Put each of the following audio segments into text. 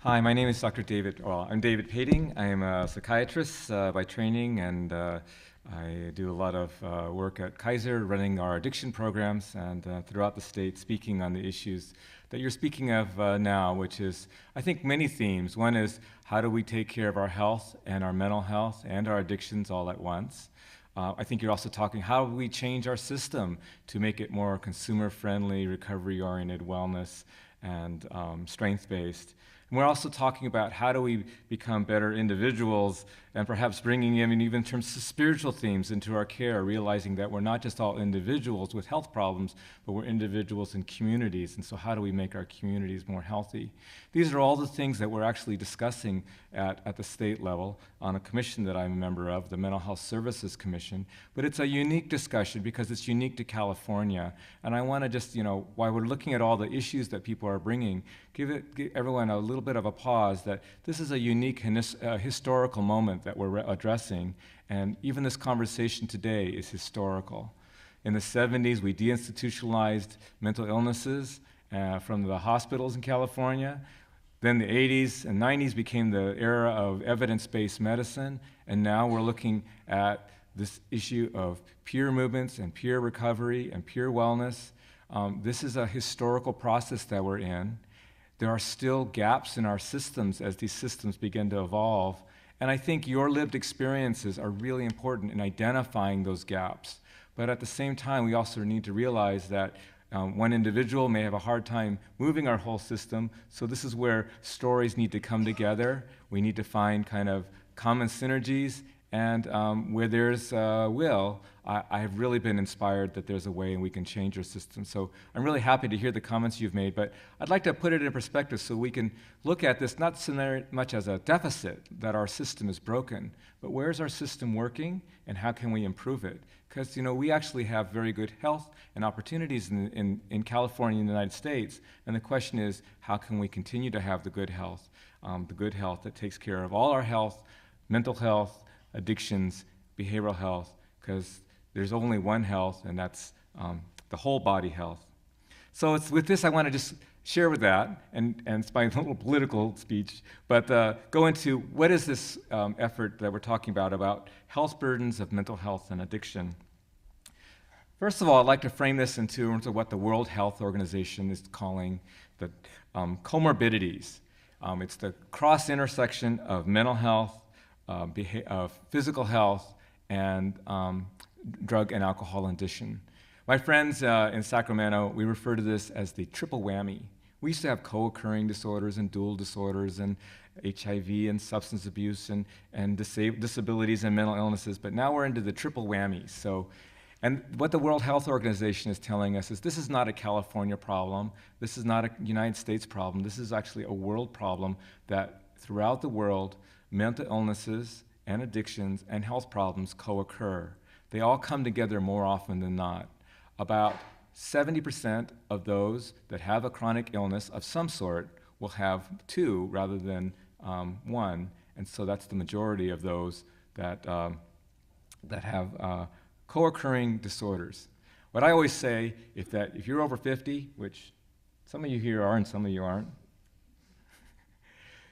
Hi, my name is Dr. David. Well, I'm David Pating. I am a psychiatrist by training, and I do a lot of work at Kaiser, running our addiction programs, and throughout the state, speaking on the issues that you're speaking of now, which is, I think, many themes. One is, how do we take care of our health and our mental health and our addictions all at once? I think you're also talking, how do we change our system to make it more consumer-friendly, recovery-oriented, wellness, and strength-based. And we're also talking about how do we become better individuals, and perhaps bringing in, even in terms of spiritual themes, into our care, realizing that we're not just all individuals with health problems, but we're individuals in communities. And so how do we make our communities more healthy? These are all the things that we're actually discussing at the state level on a commission that I'm a member of, the Mental Health Services Commission. But it's a unique discussion because it's unique to California. And I want to just, while we're looking at all the issues that people are bringing, give everyone a little bit of a pause that this is a unique historical moment that we're addressing, and even this conversation today is historical. In the 70s, we deinstitutionalized mental illnesses from the hospitals in California. Then the 80s and 90s became the era of evidence-based medicine, and now we're looking at this issue of peer movements and peer recovery and peer wellness. This is a historical process that we're in. There are still gaps in our systems as these systems begin to evolve. And I think your lived experiences are really important in identifying those gaps. But at the same time, we also need to realize that one individual may have a hard time moving our whole system. So this is where stories need to come together. We need to find kind of common synergies. And where there's will, I have really been inspired that there's a way and we can change our system. So I'm really happy to hear the comments you've made, but I'd like to put it in perspective so we can look at this not so much as a deficit, that our system is broken, but where's our system working and how can we improve it? Because we actually have very good health and opportunities in California and the United States, and the question is, how can we continue to have the good health that takes care of all our health, mental health, addictions, behavioral health, because there's only one health, and that's the whole body health. So with this, I want to just share with that, and it's my little political speech, but go into what is this effort that we're talking about health burdens of mental health and addiction. First of all, I'd like to frame this in terms of what the World Health Organization is calling the comorbidities. It's the cross-intersection of mental health, of physical health, and drug and alcohol addiction. My friends in Sacramento, we refer to this as the triple whammy. We used to have co-occurring disorders and dual disorders and HIV and substance abuse and disabilities and mental illnesses, but now we're into the triple whammy. And what the World Health Organization is telling us is this is not a California problem, this is not a United States problem, this is actually a world problem that throughout the world, mental illnesses and addictions and health problems co-occur. They all come together more often than not. About 70% of those that have a chronic illness of some sort will have two rather than one, and so that's the majority of those that have co-occurring disorders. What I always say is that if you're over 50, which some of you here are and some of you aren't,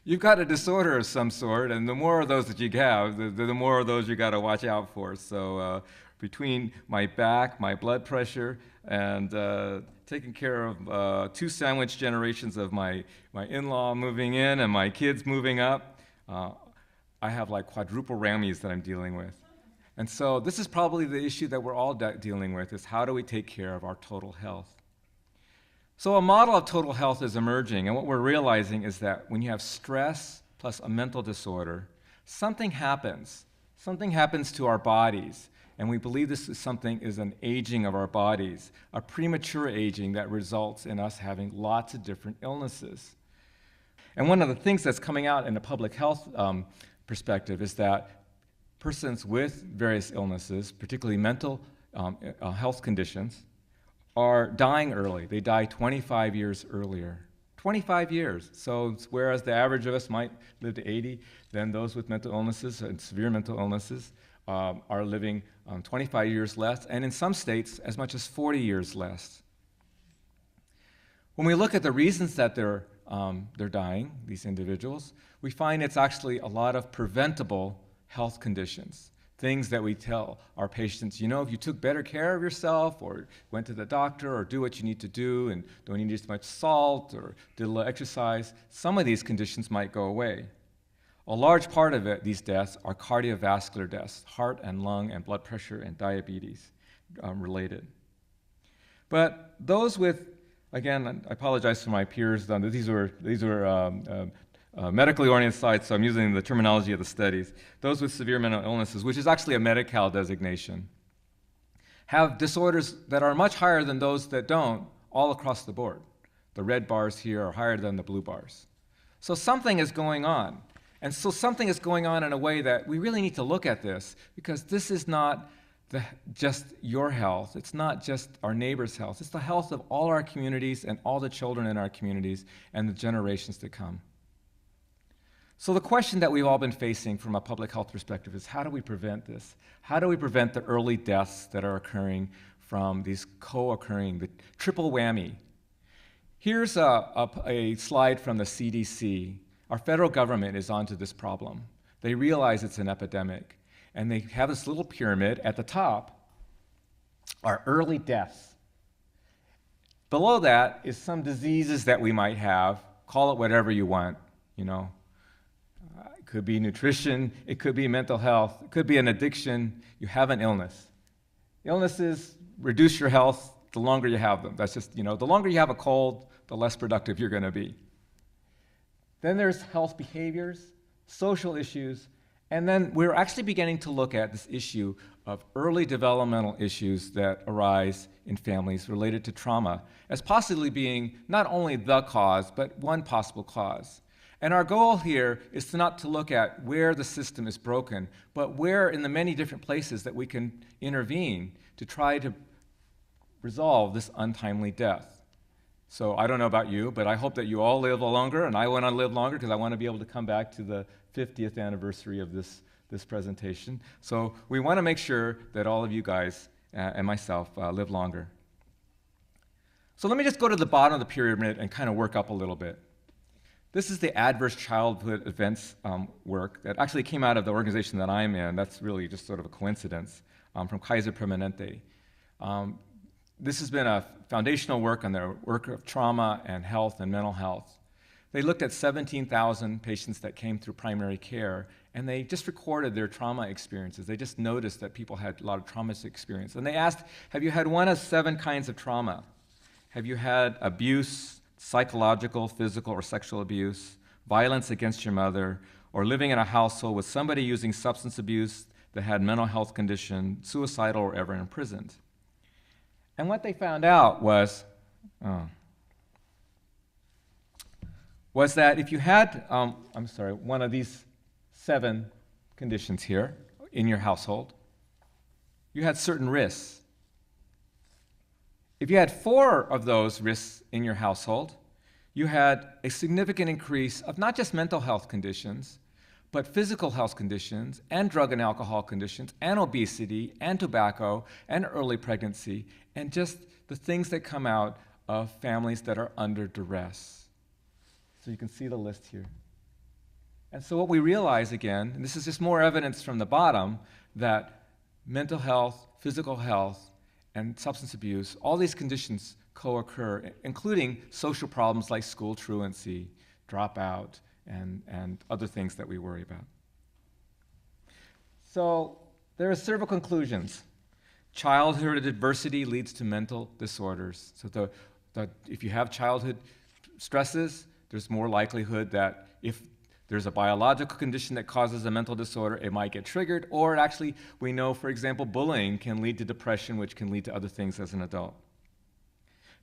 you've got a disorder of some sort, and the more of those that you have, the more of those you got to watch out for. So between my back, my blood pressure, and taking care of two sandwich generations of my in-law moving in and my kids moving up, I have like quadruple whammies that I'm dealing with. And so this is probably the issue that we're all dealing with, is how do we take care of our total health? So a model of total health is emerging, and what we're realizing is that when you have stress plus a mental disorder, something happens. Something happens to our bodies, and we believe this is an aging of our bodies, a premature aging that results in us having lots of different illnesses. And one of the things that's coming out in a public health perspective is that persons with various illnesses, particularly mental health conditions, are dying early. They die 25 years earlier. 25 years. So whereas the average of us might live to 80, then those with mental illnesses and severe mental illnesses are living 25 years less, and in some states, as much as 40 years less. When we look at the reasons that they're they're dying, these individuals, we find it's actually a lot of preventable health conditions. Things that we tell our patients, you know, if you took better care of yourself or went to the doctor or do what you need to do and don't eat as much salt or did a little exercise, some of these conditions might go away. A large part of it, these deaths, are cardiovascular deaths, heart and lung and blood pressure and diabetes related. But those with, again, I apologize to my peers, these were medically oriented sites, so I'm using the terminology of the studies. Those with severe mental illnesses, which is actually a Medi-Cal designation, have disorders that are much higher than those that don't all across the board. The red bars here are higher than the blue bars. So something is going on. And so something is going on in a way that we really need to look at this, because this is not just your health. It's not just our neighbor's health. It's the health of all our communities and all the children in our communities and the generations to come. So the question that we've all been facing from a public health perspective is, how do we prevent this? How do we prevent the early deaths that are occurring from these co-occurring, the triple whammy? Here's a slide from the CDC. Our federal government is onto this problem. They realize it's an epidemic, and they have this little pyramid. At the top are early deaths. Below that is some diseases that we might have. Call it whatever you want, you know. It could be nutrition, it could be mental health, it could be an addiction. You have an illness. Illnesses reduce your health the longer you have them. That's just, you know, the longer you have a cold, the less productive you're going to be. Then there's health behaviors, social issues, and then we're actually beginning to look at this issue of early developmental issues that arise in families related to trauma as possibly being not only the cause, but one possible cause. And our goal here is to not to look at where the system is broken, but where in the many different places that we can intervene to try to resolve this untimely death. So I don't know about you, but I hope that you all live longer, and I want to live longer because I want to be able to come back to the 50th anniversary of this presentation. So we want to make sure that all of you guys and myself live longer. So let me just go to the bottom of the pyramid and kind of work up a little bit. This is the adverse childhood events work that actually came out of the organization that I'm in. That's really just sort of a coincidence, from Kaiser Permanente. This has been a foundational work on their work of trauma and health and mental health. They looked at 17,000 patients that came through primary care, and they just recorded their trauma experiences. They just noticed that people had a lot of trauma experience. And they asked, have you had one of 7 kinds of trauma? Have you had abuse, psychological, physical, or sexual abuse, violence against your mother, or living in a household with somebody using substance abuse that had mental health condition, suicidal, or ever imprisoned? And what they found out was that if you had, one of these 7 conditions here in your household, you had certain risks. If you had 4 of those risks in your household, you had a significant increase of not just mental health conditions, but physical health conditions and drug and alcohol conditions and obesity and tobacco and early pregnancy and just the things that come out of families that are under duress. So you can see the list here. And so what we realize again, and this is just more evidence from the bottom, that mental health, physical health, and substance abuse, all these conditions co-occur, including social problems like school truancy, dropout, and other things that we worry about. So there are several conclusions. Childhood adversity leads to mental disorders. So if you have childhood stresses, there's more likelihood that if there's a biological condition that causes a mental disorder, it might get triggered, or actually, we know, for example, bullying can lead to depression, which can lead to other things as an adult.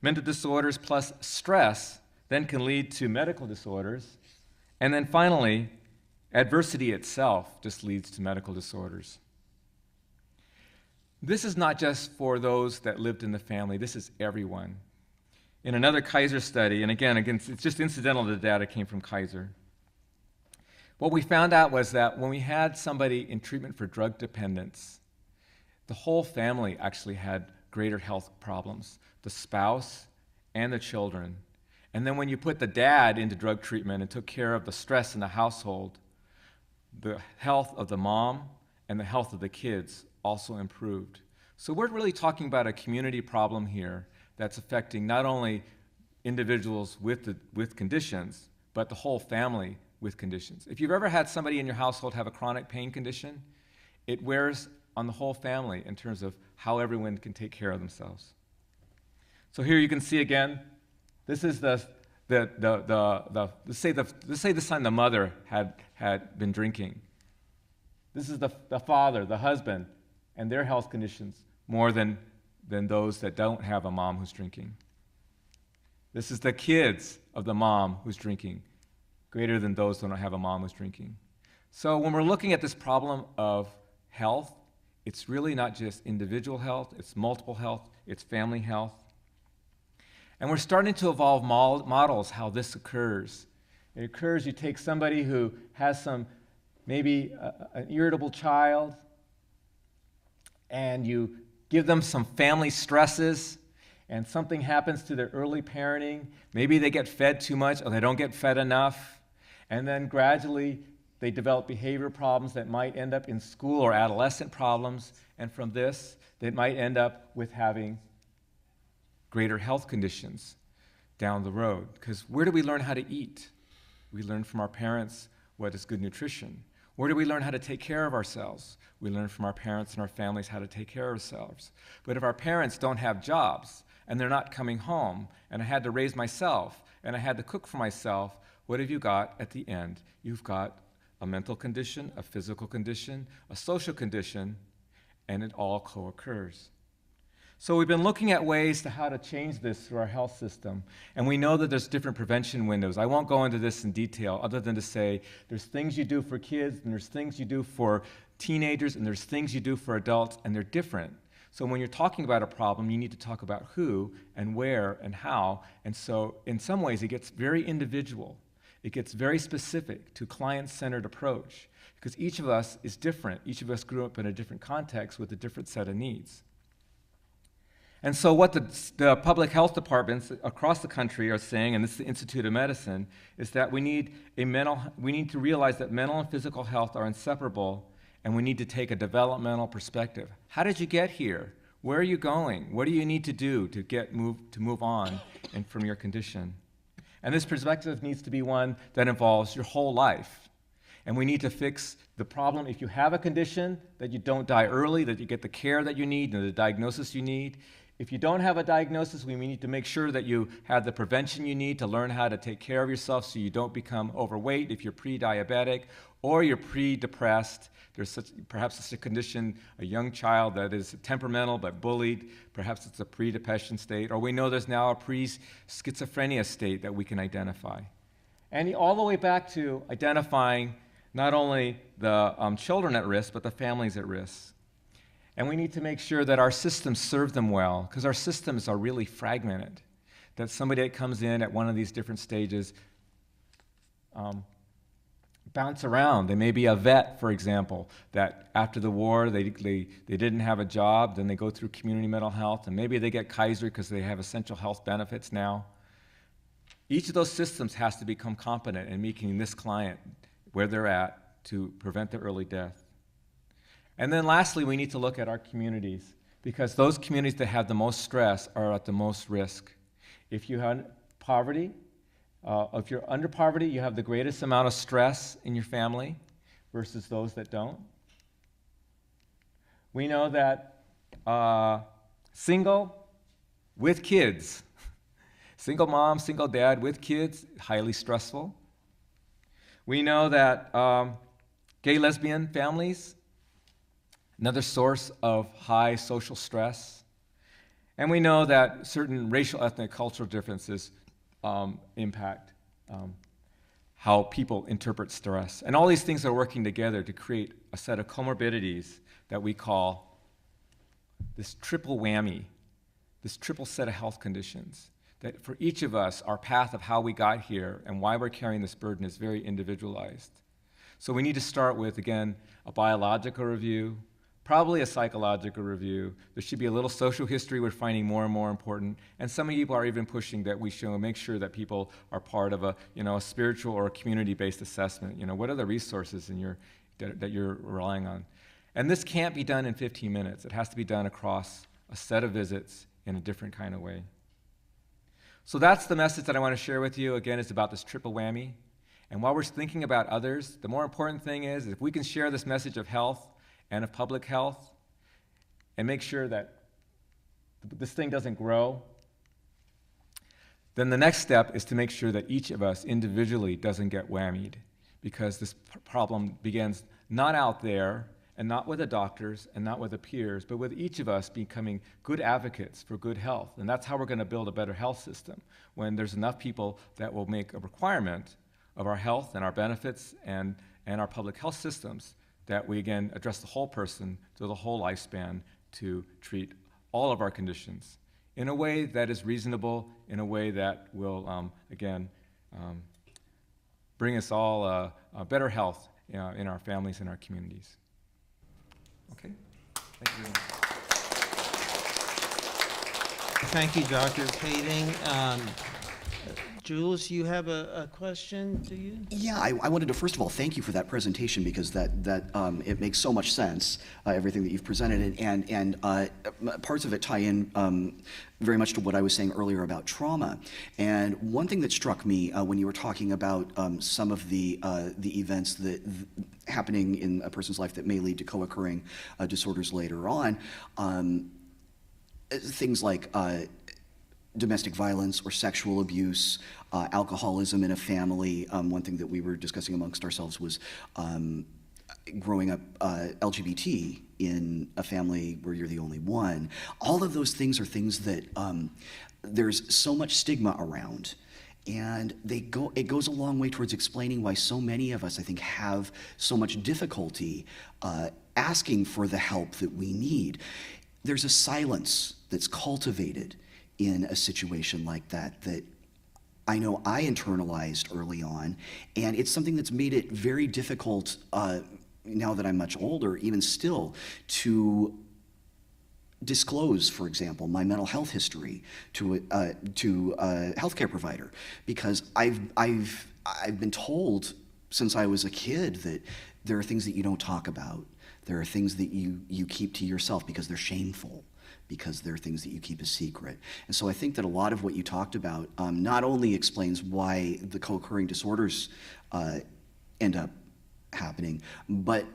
Mental disorders plus stress then can lead to medical disorders. And then finally, adversity itself just leads to medical disorders. This is not just for those that lived in the family, this is everyone. In another Kaiser study, and again, it's just incidental, the data came from Kaiser. What we found out was that when we had somebody in treatment for drug dependence, the whole family actually had greater health problems, the spouse and the children. And then when you put the dad into drug treatment and took care of the stress in the household, the health of the mom and the health of the kids also improved. So we're really talking about a community problem here that's affecting not only individuals with conditions, but the whole family with conditions. If you've ever had somebody in your household have a chronic pain condition, it wears on the whole family in terms of how everyone can take care of themselves. So here you can see again, this is let's say this time the mother had been drinking. This is the father, the husband, and their health conditions more than those that don't have a mom who's drinking. This is the kids of the mom who's drinking, greater than those who don't have a mom who's drinking. So when we're looking at this problem of health, it's really not just individual health, it's multiple health, it's family health. And we're starting to evolve models how this occurs. It occurs, you take somebody who has maybe an irritable child, and you give them some family stresses, and something happens to their early parenting. Maybe they get fed too much or they don't get fed enough. And then gradually they develop behavior problems that might end up in school or adolescent problems. And from this, they might end up with having greater health conditions down the road. Because where do we learn how to eat? We learn from our parents what is good nutrition. Where do we learn how to take care of ourselves? We learn from our parents and our families how to take care of ourselves. But if our parents don't have jobs, and they're not coming home, and I had to raise myself, and I had to cook for myself, what have you got at the end? You've got a mental condition, a physical condition, a social condition, and it all co-occurs. So we've been looking at ways to how to change this through our health system, and we know that there's different prevention windows. I won't go into this in detail other than to say there's things you do for kids, and there's things you do for teenagers, and there's things you do for adults, and they're different. So when you're talking about a problem, you need to talk about who and where and how. And so in some ways, it gets very individual. It gets very specific to client-centered approach because each of us is different. Each of us grew up in a different context with a different set of needs. And so what the public health departments across the country are saying, and this is the Institute of Medicine, is that we need to realize that mental and physical health are inseparable, and we need to take a developmental perspective. How did you get here? Where are you going? What do you need to do to move on and from your condition? And this perspective needs to be one that involves your whole life. And we need to fix the problem if you have a condition, that you don't die early, that you get the care that you need and the diagnosis you need. If you don't have a diagnosis, we need to make sure that you have the prevention you need to learn how to take care of yourself so you don't become overweight if you're pre-diabetic or you're pre-depressed. There's perhaps it's a condition, a young child that is temperamental but bullied. Perhaps it's a pre-depression state. Or we know there's now a pre-schizophrenia state that we can identify. And all the way back to identifying not only the children at risk, but the families at risk. And we need to make sure that our systems serve them well, because our systems are really fragmented. That somebody that comes in at one of these different stages bounce around. They may be a vet, for example, that after the war they didn't have a job, then they go through community mental health, and maybe they get Kaiser because they have essential health benefits now. Each of those systems has to become competent in meeting this client where they're at to prevent the early death. And then lastly, we need to look at our communities, because those communities that have the most stress are at the most risk. If you have poverty, if you're under poverty, you have the greatest amount of stress in your family versus those that don't. We know that single with kids, single mom, single dad with kids, highly stressful. We know that gay, lesbian families, another source of high social stress. And we know that certain racial, ethnic, cultural differences impact how people interpret stress. And all these things are working together to create a set of comorbidities that we call this triple whammy, this triple set of health conditions. That for each of us, our path of how we got here and why we're carrying this burden is very individualized. So we need to start with, again, a biological review, probably a psychological review. There should be a little social history we're finding more and more important. And some people are even pushing that we should make sure that people are part of a, a spiritual or a community-based assessment. What are the resources that you're relying on? And this can't be done in 15 minutes. It has to be done across a set of visits in a different kind of way. So that's the message that I want to share with you. Again, it's about this triple whammy. And while we're thinking about others, the more important thing is if we can share this message of health and of public health and make sure that this thing doesn't grow, then the next step is to make sure that each of us individually doesn't get whammied, because this problem begins not out there and not with the doctors and not with the peers, but with each of us becoming good advocates for good health. And that's how we're going to build a better health system, when there's enough people that will make a requirement of our health and our benefits and our public health systems, that we again address the whole person to the whole lifespan to treat all of our conditions in a way that is reasonable, in a way that will, bring us all a better health in our families and our communities. Okay, thank you very much. Thank you, Dr. Pating. Jules, you have a question, do you? Yeah, I wanted to first of all thank you for that presentation, because that it makes so much sense, everything that you've presented, and parts of it tie in very much to what I was saying earlier about trauma. And one thing that struck me when you were talking about some of the events that happening in a person's life that may lead to co-occurring disorders later on, things like domestic violence or sexual abuse, alcoholism in a family. One thing that we were discussing amongst ourselves was growing up LGBT in a family where you're the only one. All of those things are things that there's so much stigma around. And it goes a long way towards explaining why so many of us, I think, have so much difficulty asking for the help that we need. There's a silence that's cultivated in a situation like that I know I internalized early on, and it's something that's made it very difficult now that I'm much older, even still, to disclose, for example, my mental health history to a healthcare provider, because I've been told since I was a kid that there are things that you don't talk about. There are things that you keep to yourself because they're shameful, because there are things that you keep a secret. And so I think that a lot of what you talked about not only explains why the co-occurring disorders end up happening, but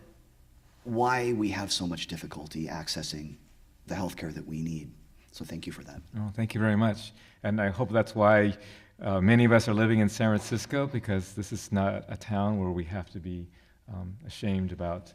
why we have so much difficulty accessing the healthcare that we need. So thank you for that. Oh, thank you very much. And I hope that's why many of us are living in San Francisco, because this is not a town where we have to be ashamed about.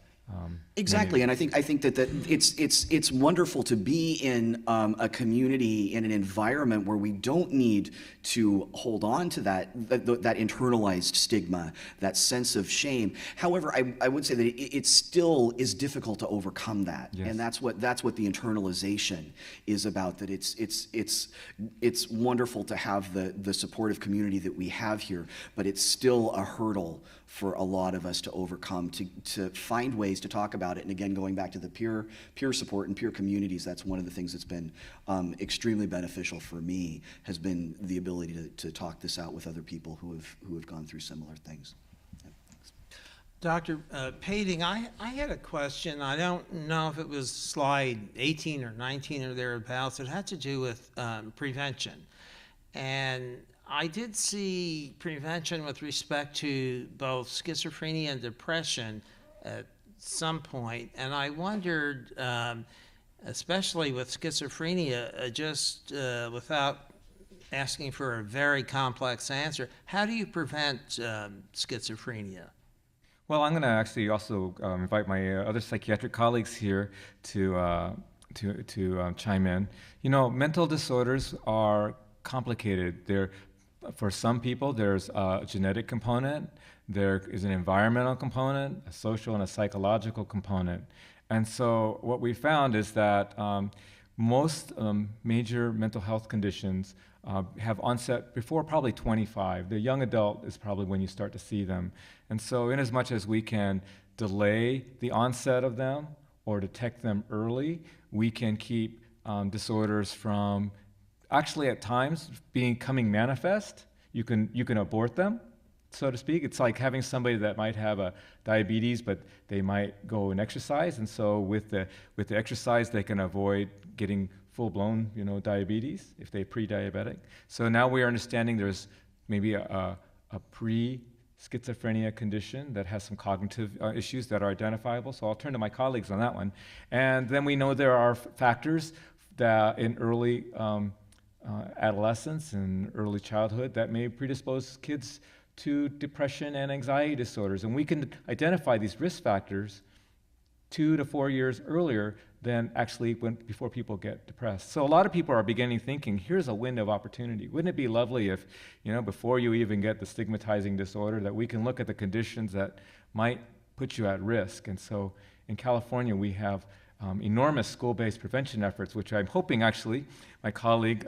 Exactly, and I think that it's wonderful to be in a community, in an environment where we don't need to hold on to that internalized stigma, that sense of shame. However, I would say that it still is difficult to overcome that, yes. And that's what the internalization is about. That it's wonderful to have the supportive community that we have here, but it's still a hurdle for a lot of us to overcome, to find ways to talk about it. And again, going back to the peer support and peer communities, that's one of the things that's been extremely beneficial for me, has been the ability to talk this out with other people who have gone through similar things. Yeah, thanks. Dr. Pating, I had a question. I don't know if it was slide 18 or 19 or thereabouts. It had to do with prevention. And I did see prevention with respect to both schizophrenia and depression at some point, and I wondered, especially with schizophrenia, just without asking for a very complex answer, how do you prevent schizophrenia? Well, I'm going to actually also invite my other psychiatric colleagues here to chime in. Mental disorders are complicated. For some people, there's a genetic component, there is an environmental component, a social and a psychological component. And so what we found is that most major mental health conditions have onset before probably 25. The young adult is probably when you start to see them. And so in as much as we can delay the onset of them or detect them early, we can keep disorders from actually at times becoming manifest. You can abort them, so to speak. It's like having somebody that might have a diabetes, but they might go and exercise, and so with the exercise, they can avoid getting full-blown, diabetes if they're pre-diabetic. So now we are understanding there's maybe a pre-schizophrenia condition that has some cognitive issues that are identifiable. So I'll turn to my colleagues on that one. And then we know there are factors that in early adolescence and early childhood that may predispose kids to depression and anxiety disorders. And we can identify these risk factors 2 to 4 years earlier than actually before people get depressed. So a lot of people are beginning thinking, here's a window of opportunity. Wouldn't it be lovely if, before you even get the stigmatizing disorder, that we can look at the conditions that might put you at risk? And so in California, we have enormous school-based prevention efforts, which I'm hoping actually my colleague,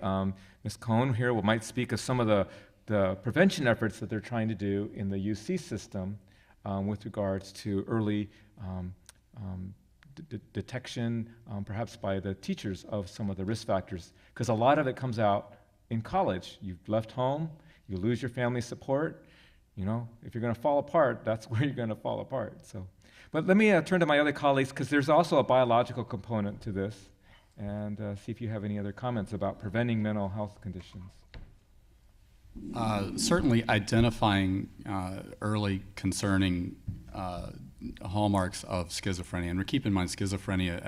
Ms. Cohn here, might speak of some of the prevention efforts that they're trying to do in the UC system with regards to early detection, perhaps by the teachers, of some of the risk factors, because a lot of it comes out in college. You've left home, you lose your family support. If you're going to fall apart, that's where you're going to fall apart. So, but let me turn to my other colleagues, because there's also a biological component to this, and see if you have any other comments about preventing mental health conditions. Certainly identifying early concerning hallmarks of schizophrenia, and keep in mind schizophrenia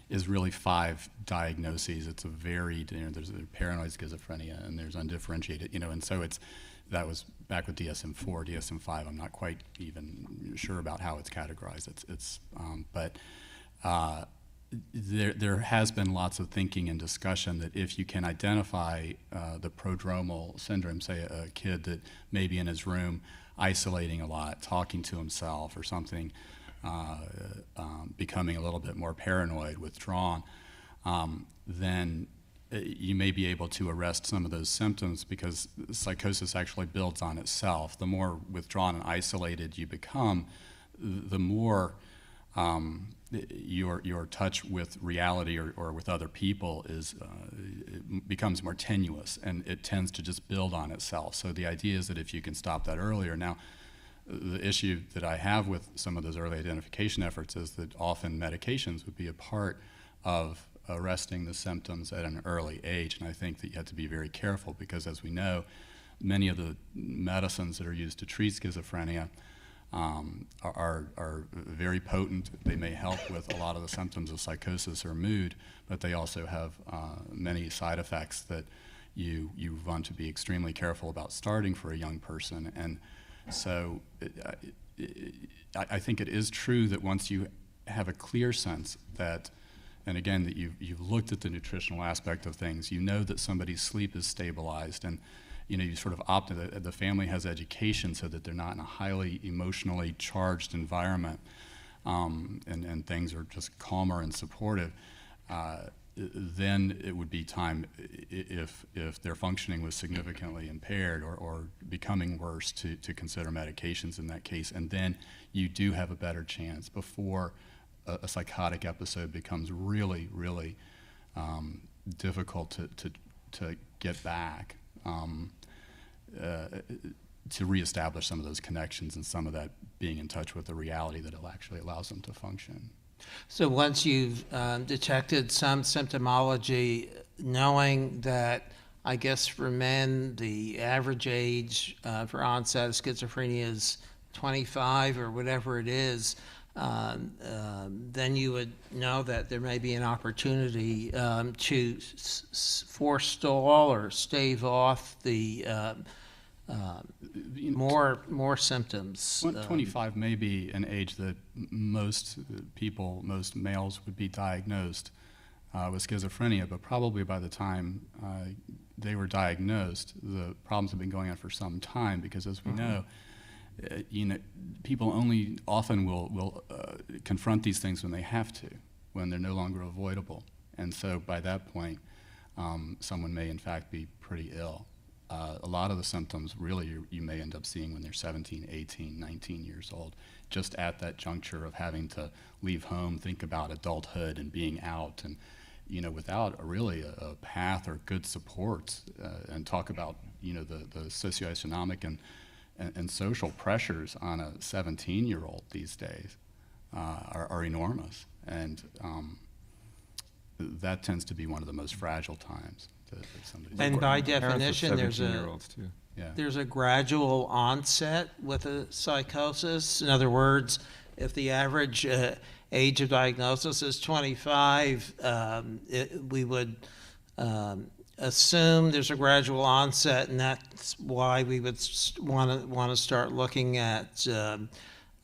is really 5 diagnoses. It's a varied, there's paranoid schizophrenia and there's undifferentiated, and so that was back with DSM-4, DSM-5. I'm not quite even sure about how it's categorized. But there has been lots of thinking and discussion that if you can identify the prodromal syndrome, say a kid that may be in his room isolating a lot, talking to himself or something, becoming a little bit more paranoid, withdrawn, then you may be able to arrest some of those symptoms, because psychosis actually builds on itself. The more withdrawn and isolated you become, the more your touch with reality or with other people it becomes more tenuous, and it tends to just build on itself. So the idea is that if you can stop that earlier. Now, the issue that I have with some of those early identification efforts is that often medications would be a part of arresting the symptoms at an early age, and I think that you have to be very careful, because as we know, many of the medicines that are used to treat schizophrenia are very potent. They may help with a lot of the symptoms of psychosis or mood, but they also have many side effects that you want to be extremely careful about starting for a young person. And so I think it is true that once you have a clear sense that, and again, that you've looked at the nutritional aspect of things, you know that somebody's sleep is stabilized, and you sort of opt that the family has education so that they're not in a highly emotionally charged environment, and things are just calmer and supportive, then it would be time, if their functioning was significantly impaired or becoming worse, to consider medications in that case. And then you do have a better chance before a psychotic episode becomes really, really difficult to get back, to reestablish some of those connections and some of that being in touch with the reality that it actually allows them to function. So once you've detected some symptomology, knowing that, I guess for men, the average age for onset of schizophrenia is 25 or whatever it is, then you would know that there may be an opportunity to forestall or stave off the more symptoms. 25 may be an age that most people, most males, would be diagnosed with schizophrenia, but probably by the time they were diagnosed, the problems have been going on for some time, because as we know, people only often will confront these things when they have to, when they're no longer avoidable. And so by that point, someone may in fact be pretty ill. a lot of the symptoms really you may end up seeing when they're 17, 18, 19 years old, just at that juncture of having to leave home, think about adulthood and being out, and without a path or good supports, and talk about the socioeconomic and social pressures on a 17-year-old these days are enormous, and that tends to be one of the most fragile times that somebody's. And by Parents of definition, there's 17-year-olds too. Yeah. there's a gradual onset with a psychosis. In other words, if the average age of diagnosis is 25, we would assume there's a gradual onset, and that's why we would want to start looking at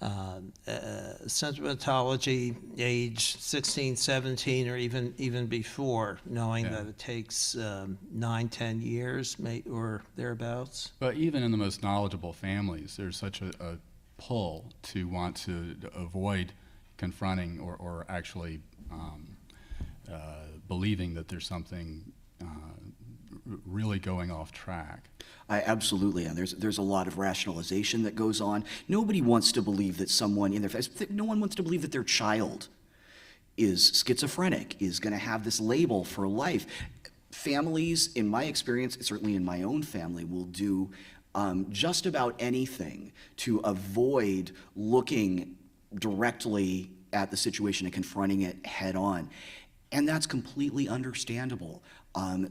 symptomatology age 16, 17, or even before, knowing that it takes 9, 10 years or thereabouts. But even in the most knowledgeable families, there's such a pull to want to avoid confronting or actually believing that there's something really going off track. Absolutely, and there's a lot of rationalization that goes on. Nobody wants to believe that someone in their no one wants to believe that their child is schizophrenic, is going to have this label for life. Families, in my experience, certainly in my own family, will do just about anything to avoid looking directly at the situation and confronting it head on. And that's completely understandable.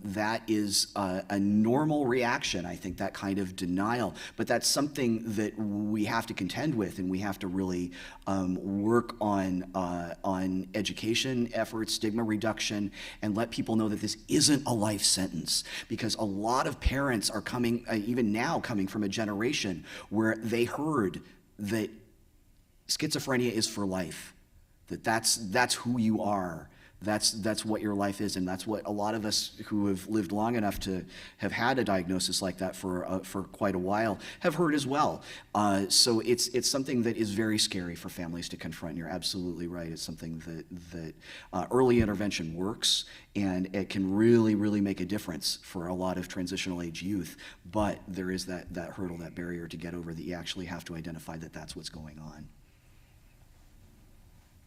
That is a normal reaction, I think, that kind of denial. But that's something that we have to contend with, and we have to really work on education efforts, stigma reduction, and let people know that this isn't a life sentence. Because a lot of parents are coming, even now, coming from a generation where they heard that schizophrenia is for life, that's who you are. That's what your life is, and that's what a lot of us who have lived long enough to have had a diagnosis like that for quite a while have heard as well. So it's something that is very scary for families to confront. You're absolutely right. It's something that early intervention works, and it can really, really make a difference for a lot of transitional age youth. But there is that hurdle, that barrier to get over, that you actually have to identify that that's what's going on.